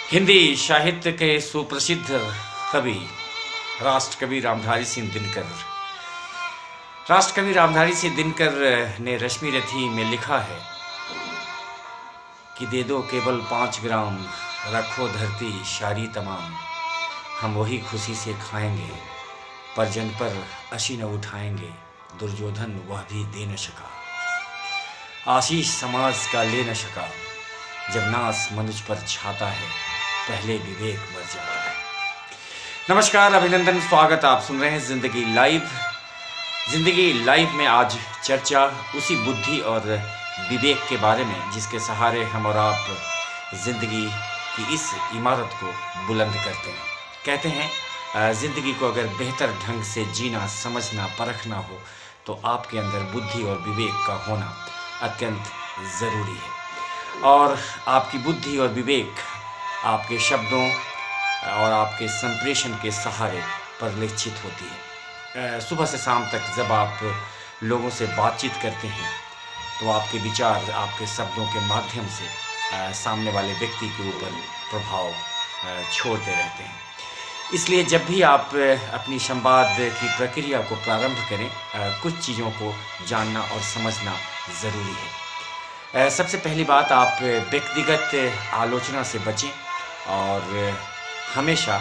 हिंदी साहित्य के सुप्रसिद्ध कवि राष्ट्रकवि रामधारी सिंह दिनकर। राष्ट्रकवि रामधारी सिंह दिनकर ने रश्मि रथी में लिखा है कि दे दो केवल 5 ग्राम, रखो धरती शारी तमाम, हम वही खुशी से खाएंगे, पर जन पर अशी न उठाएंगे, दुर्योधन वह भी दे न सका, आशीष समाज का ले न सका, जब नास मनुष्य पर छाता है, पहले विवेक मर जाता है। नमस्कार, अभिनंदन, स्वागत। आप सुन रहे हैं जिंदगी लाइव। जिंदगी लाइव में आज चर्चा उसी बुद्धि और विवेक के बारे में जिसके सहारे हम और आप जिंदगी की इस इमारत को बुलंद करते हैं। कहते हैं ज़िंदगी को अगर बेहतर ढंग से जीना, समझना, परखना हो तो आपके अंदर बुद्धि और विवेक का होना अत्यंत ज़रूरी है। और आपकी बुद्धि और विवेक आपके शब्दों और आपके संप्रेषण के सहारे परिलक्षित होती है। सुबह से शाम तक जब आप लोगों से बातचीत करते हैं तो आपके विचार आपके शब्दों के माध्यम से सामने वाले व्यक्ति के ऊपर प्रभाव छोड़ते रहते हैं। इसलिए जब भी आप अपनी संवाद की प्रक्रिया को प्रारंभ करें, कुछ चीज़ों को जानना और समझना ज़रूरी है। सबसे पहली बात, आप व्यक्तिगत आलोचना से बचें और हमेशा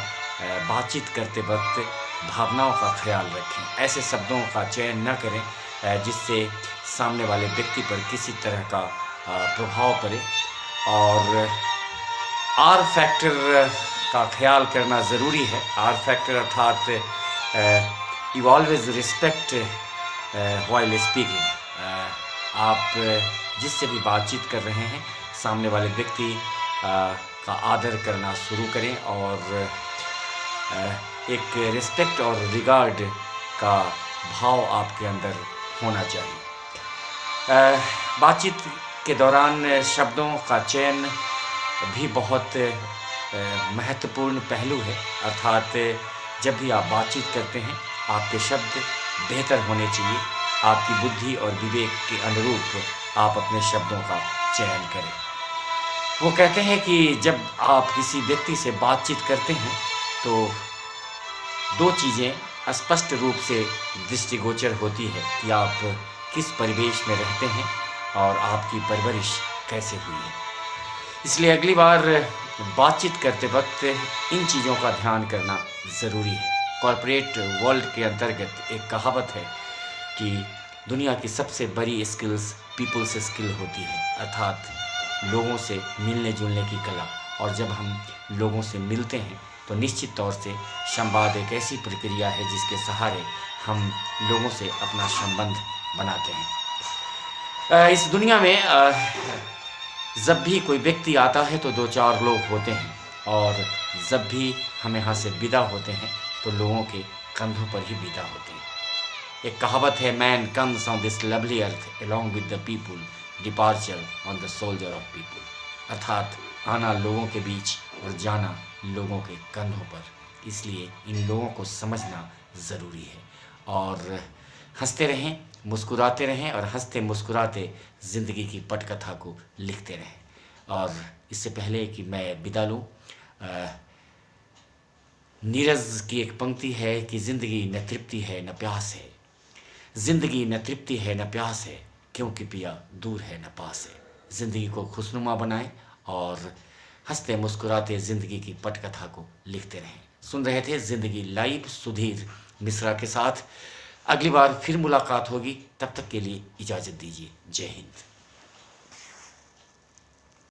बातचीत करते वक्त भावनाओं का ख्याल रखें। ऐसे शब्दों का चयन न करें जिससे सामने वाले व्यक्ति पर किसी तरह का प्रभाव पड़े। और आर फैक्टर का ख्याल करना ज़रूरी है। आर फैक्टर अर्थात you always respect while speaking. आप जिससे भी बातचीत कर रहे हैं, सामने वाले व्यक्ति का आदर करना शुरू करें और एक रिस्पेक्ट और रिगार्ड का भाव आपके अंदर होना चाहिए। बातचीत के दौरान शब्दों का चयन भी बहुत महत्वपूर्ण पहलू है। अर्थात जब भी आप बातचीत करते हैं, आपके शब्द बेहतर होने चाहिए। आपकी बुद्धि और विवेक के अनुरूप आप अपने शब्दों का चयन करें। वो कहते हैं कि जब आप किसी व्यक्ति से बातचीत करते हैं तो 2 चीज़ें स्पष्ट रूप से दृष्टिगोचर होती है कि आप किस परिवेश में रहते हैं और आपकी परवरिश कैसे हुई है। इसलिए अगली बार बातचीत करते वक्त इन चीज़ों का ध्यान करना ज़रूरी है। कॉर्पोरेट वर्ल्ड के अंतर्गत एक कहावत है कि दुनिया की सबसे बड़ी स्किल्स पीपल्स स्किल होती है, अर्थात लोगों से मिलने जुलने की कला। और जब हम लोगों से मिलते हैं तो निश्चित तौर से संवाद एक ऐसी प्रक्रिया है जिसके सहारे हम लोगों से अपना संबंध बनाते हैं। इस दुनिया में जब भी कोई व्यक्ति आता है तो 2-4 लोग होते हैं, और जब भी हम यहाँ से विदा होते हैं तो लोगों के कंधों पर ही विदा होते हैं। एक कहावत है, man comes on this lovely earth along with the people, departure on the soldier of people. अर्थात आना लोगों के बीच और जाना लोगों के कंधों पर। इसलिए इन लोगों को समझना ज़रूरी है। और हंसते रहें, मुस्कुराते रहें और हंसते मुस्कुराते ज़िंदगी की पटकथा को लिखते रहें। और इससे पहले कि मैं विदा लूँ, नीरज की एक पंक्ति है कि ज़िंदगी न तृप्ति है न प्यास है, ज़िंदगी न तृप्ति है न प्यास है, क्योंकि पिया दूर है न पास है। ज़िंदगी को खुशनुमा बनाएं और हंसते मुस्कुराते ज़िंदगी की पटकथा को लिखते रहें। सुन रहे थे ज़िंदगी लाइव सुधीर मिश्रा के साथ। अगली बार फिर मुलाकात होगी, तब तक के लिए इजाज़त दीजिए। जय हिंद।